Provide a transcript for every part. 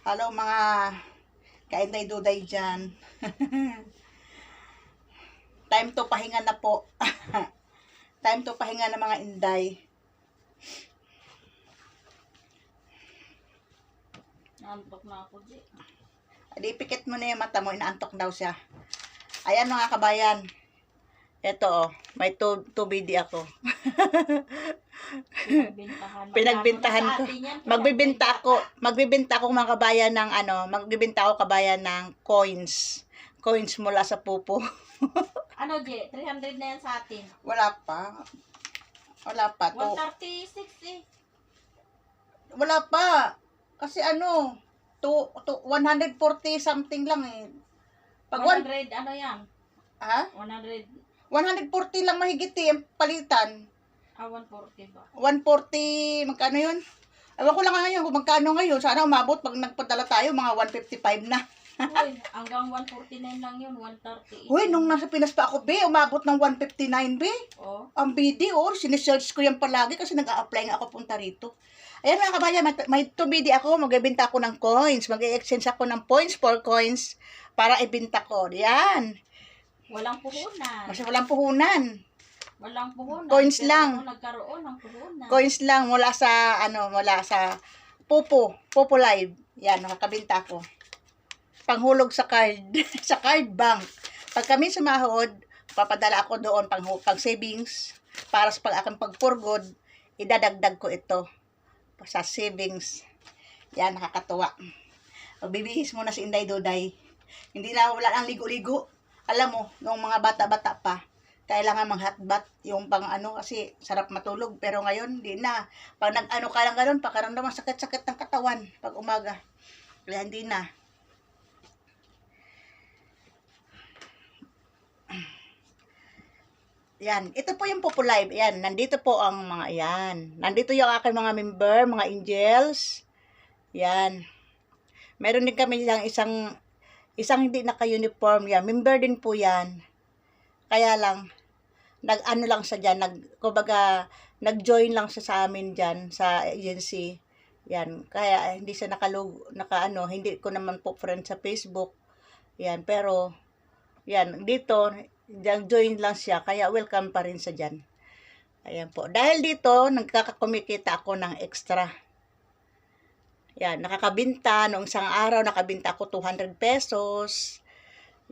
Hello mga kainday-duday dyan. Time to pahinga na po. Time to pahinga na mga inday. Naantok na ako, Di. Adi, pikit mo na yung mata mo, inaantok daw siya. Ayan mga kabayan. Ito may tubidi ako. Pinagbintahan ko. Magbibenta ako mga kabayan ng kabayan ng coins. Coins mula sa pupo. Ano, Di? 300 na yan sa atin. Wala pa. 136 eh. Wala pa. Kasi 140 something lang eh. Pag 100, ano yan? Ha? 100. 140 lang mahigit eh, ang palitan. 140 ba? 140, magkano yun? Ewan ko lang ngayon kung magkano ngayon. Sana umabot pag nagpadala tayo, mga 155 na. Uy, hanggang 149 lang yun, 138. Uy, nung nasa Pinas pa ako, be, umabot ng 159, be. Oh. Ang BD, sinesearch ko yan palagi kasi nag-a-apply nga ako punta rito. Ayan mga kabayan, may tubidi ako, magbibenta ako ng coins. Mag-exchange ako ng points for coins para ibenta ko. Yan. Walang puhunan. Kasi walang puhunan. Walang puhunan. Coins pero lang. Nagkaroon ng puhunan. Coins lang mula sa Popo Live. Yan, nakakabenta ko. Panghulog sa card, sa card bank. Pag kami sumahod, papadala ako doon pang savings para sa aking pagpurgod, idadagdag ko ito sa savings. Yan, nakakatuwa. Bibihis mo na si Inday Duday. Hindi na wala nang ligo-ligo. Alam mo, nung mga bata-bata pa, kailangan mag-hotbath yung kasi sarap matulog. Pero ngayon, hindi na. Pag nag-ano ka lang ganun, pakaramdaman sakit-sakit ng katawan pag umaga. Kaya hindi na. Yan, ito po yung Popo Live. Yan, nandito po ang mga yan. Nandito yung aking mga member, mga angels. Yan. Meron din kami isang hindi naka-uniform yan. Member din po yan. Kaya lang, lang siya dyan, nag-join lang siya sa amin dyan, sa agency. Yan, kaya hindi siya hindi ko naman po friend sa Facebook. Yan, pero, yan, dito, join lang siya, kaya welcome pa rin siya dyan. Ayan po. Dahil dito, nagkakakumikita ako ng extra. Yan, nakakabinta. Noong isang araw, nakabinta ako 200 pesos.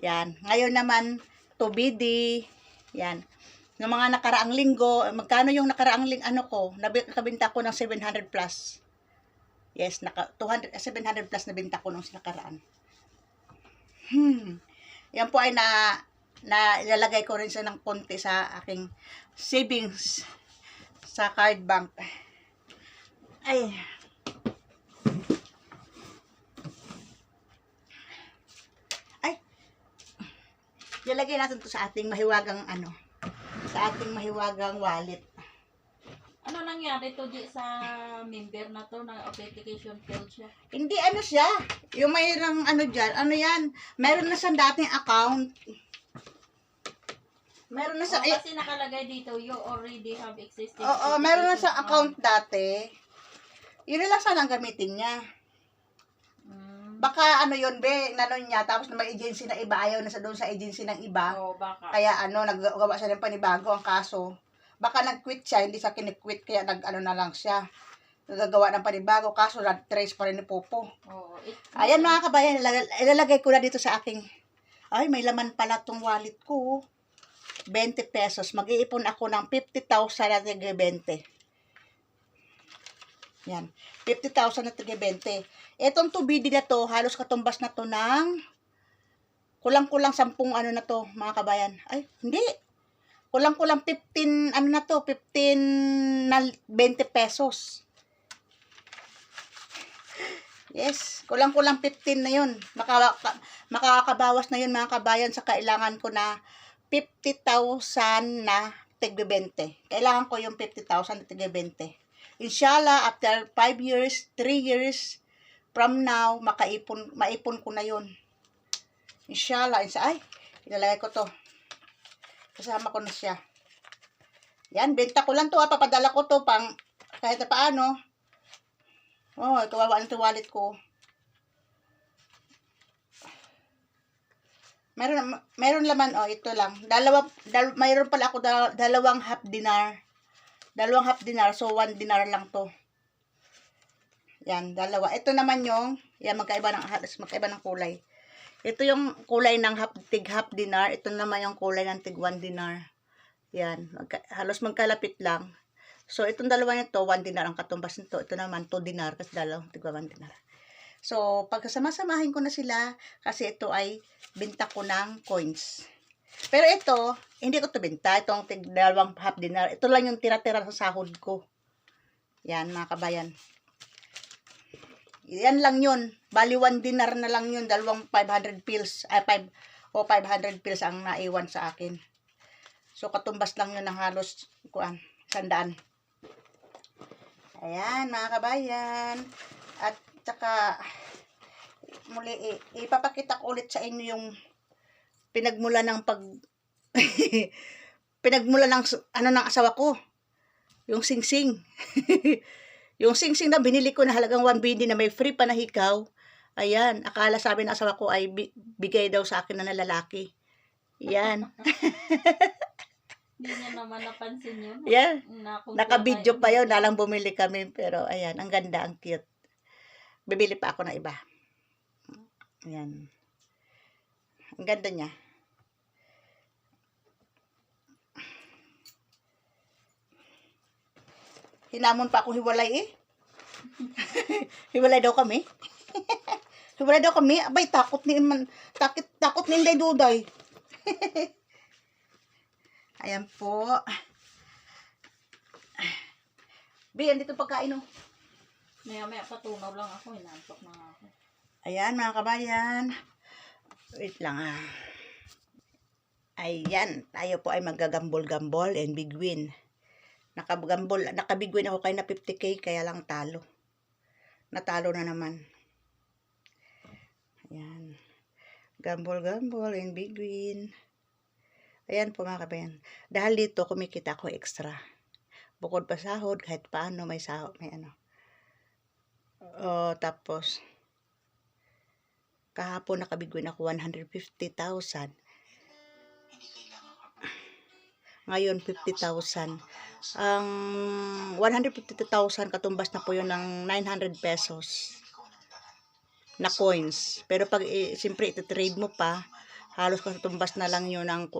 Yan. Ngayon naman, tubidi. Yan. Noong mga nakaraang linggo, magkano yung nakaraang nakabinta ko ng 700 plus. Yes, 700 plus na binta ko nung nakaraan. Yan po ay ilalagay ko rin siya ng konti sa aking savings sa card bank. Ay. Ilalagay natin to sa ating mahiwagang wallet. Ano nangyari to di sa member na to na authentication failed siya? Hindi siya. Yung mayroong dyan. Yan? Meron na siyang dating account. Meron na siya. Kasi nakalagay dito, you already have existing. Oo, meron na siyang account dati. Yun lang sana ang gamitin niya. Baka yun be, niya, tapos na may agency na iba, ayaw na sa doon sa agency ng iba. Oo, baka. Kaya naggawa siya ng panibago ang kaso. Baka nag-quit siya, hindi sa kiniquit, kaya na lang siya. Nagagawa ng panibago, kaso nag-trace pa rin ni Popo. Oo. Ayan mga kabayan, ilalagay ko na dito sa aking, may laman pala tong wallet ko. 20 pesos. Mag-iipon ako ng 50,000 na tig 20. Yan. 50,000 na tig 20. Etong tubidi na to, halos katumbas na to ng kulang-kulang 10 na to, mga kabayan. Ay, hindi. Kulang-kulang 15 15 na 20 pesos. Yes, kulang-kulang 15 na yun. Makakabawas na yun, mga kabayan, sa kailangan ko na 50,000 na tig 20. Kailangan ko yung 50,000 na tig 20. Inshallah, after 5 years, 3 years from now, maipon ko na yun. Inshallah, ilalagay ko to. Kasama ko na siya. Yan, benta ko lang to, papadala ko to pang kahit na paano. Kawawa na to wallet ko. Meron laman, ito lang. Mayroon pala ako dalawang half dinar. Dalawang half dinar, so 1 dinar lang to. Yan, dalawa. Ito naman yung, yan, magkaiba ng kulay. Ito yung kulay ng tig half dinar. Ito naman yung kulay ng tig 1 dinar. Yan, halos magkalapit lang. So, itong dalawa nito, 1 dinar ang katumbas nito. Ito naman, 2 dinar, kasi dalawang tig 1 dinar. So, pagkasama-samahin ko na sila, kasi ito ay binta ko ng coins. Pero ito, hindi ko ito binta. Itong dalawang half dinar. Ito lang yung tira-tira sa sahod ko. Yan, mga kabayan. Yan lang yun. Bali, 1 dinar na lang yun. Dalawang 500 pills. 500 pills ang naiwan sa akin. So, katumbas lang yun ng halos 100. Ayan, mga kabayan. At saka, muli, ipapakita ko ulit sa inyo yung pinagmula ng pinagmula ng ng asawa ko. Yung singsing. Yung singsing na binili ko na halagang 1 na may free pa na hikaw. Ayan, akala sabi ng asawa ko ay bigay daw sa akin na lalaki. Yan. Hindi niya naman napansin yun. Yeah. Naka-video pa yun. Nalang bumili kami. Pero ayan, ang ganda, ang cute. Bibili pa ako ng iba. Ayan. Ang ganda niya. Hinamon pa akong hiwalay Hiwalay daw kami. Hiwalay daw kami. Abay, takot ni Inday Duday. Ayan po. Bi, andito pagkain Maya-maya patunaw lang ako. Inantok na ako. Ayan, mga kabayan. Wait lang Ayan, tayo po ay magagambol-gambol and big win. Nakabig win ako kay na 50k, kaya lang talo. Natalo na naman. Ayan. Gambol-gambol and big win. Ayan po, mga kabayan. Dahil dito, kumikita ako extra. Bukod pa sahod, kahit paano may sahod, may tapos, kahapon nakabigwin ako 150,000. Ngayon, 50,000. Ang 150,000, katumbas na po yun ng 900 pesos na coins. Pero pag, siyempre, iti-trade mo pa, halos katumbas na lang yun ng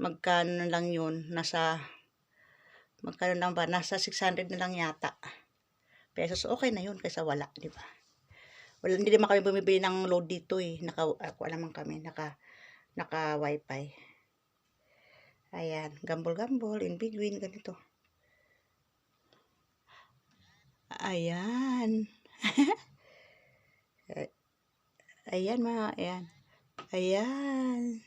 magkano lang yun, magkano lang ba? Nasa 600 na lang yata. Pesos, okay na yun kaysa wala, di ba? Hindi naman kami bumibili ng load dito wala naman kami, naka wifi. Ayan, gambol-gambol, in big win, ganito. Ayan. Ayan, ayan. Ayan.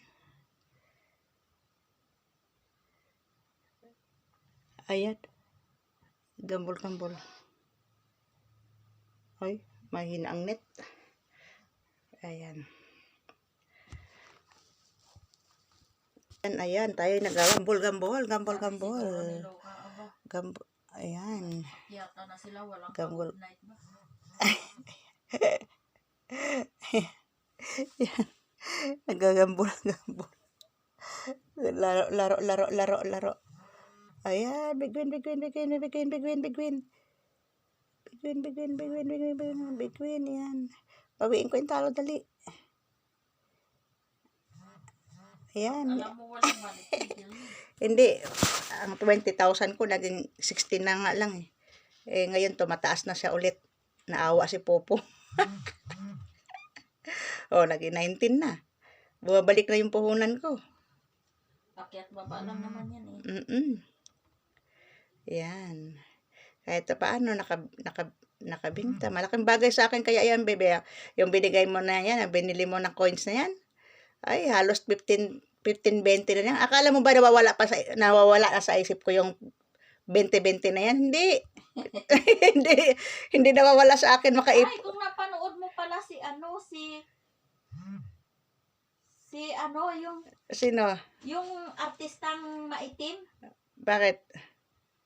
Ayan. Gambol-gambol. Ay, mahina ang net. Ayan. Ayan, tayo nagagambol-gambol. Gambol-gambol. Ayan. Yata na sila, walang Gambol. night ba? Ayan. Nagagambol-gambol. Laro. Ayan, big win. Big win, yan. Pawiin ko yung talo, dali. Ayan. Alam mo, walang manipigil. Hindi, ang 20,000 ko, naging 16 na nga lang ngayon, tumataas na siya ulit. Naawa si Popo. Naging 19 na. Bumabalik na yung puhunan ko. Akyat baba lang naman yan Yan. Kahit paano, nakabinta. Malaking bagay sa akin, kaya yan, bebe. Yung binigay mo na yan, binili mo ng coins na yan, ay, halos 15-20 na yan. Akala mo ba nawawala na sa isip ko yung 20-20 na yan? Hindi. hindi nawawala sa akin Ay, kung napanood mo pala yung Sino? yung artistang maitim. Bakit?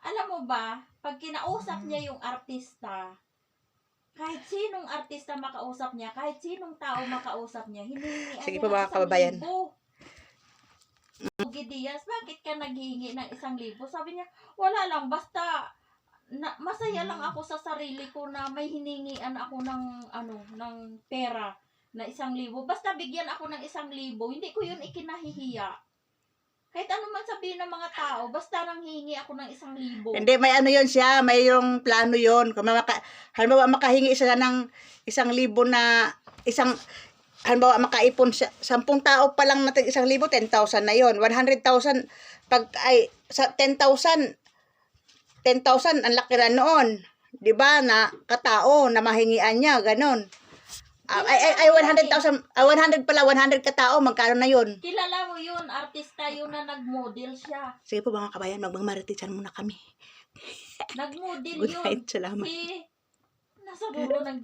Alam mo ba, pag kinausap niya yung artista, kahit sino sinong artista makausap niya, kahit sinong tao makausap niya, hinihingi Sige niya po, ng mga kababayan. 1,000. Ugi Diaz, bakit ka naghihingi ng 1,000? Sabi niya, wala lang, basta masaya lang ako sa sarili ko na may hiningian ako ng ng pera na 1,000. Basta bigyan ako ng 1,000, hindi ko yun ikinahihiya. Kahit ano man sabihin ng mga tao, basta nang hihingi ako ng 1,000. Hindi, may ano yun siya, may yung plano yun. Kung halimbawa makahingi siya ng 1,000 na halimbawa makaipon siya, 10 tao pa lang natin 1,000, 10,000 na yun. 100,000, pag ay, sa 10,000, ang laki na noon. 'Di ba na katao na mahingian niya, ganon. Ay 100,000, 100 pala, 100 katao, magkano na yun? Kilala mo yun, artista yun na nag-model siya. Sige po mga kabayan, magmamaritisan muna kami. Nag-model Good yun. night, salamat. Nasa dulo ng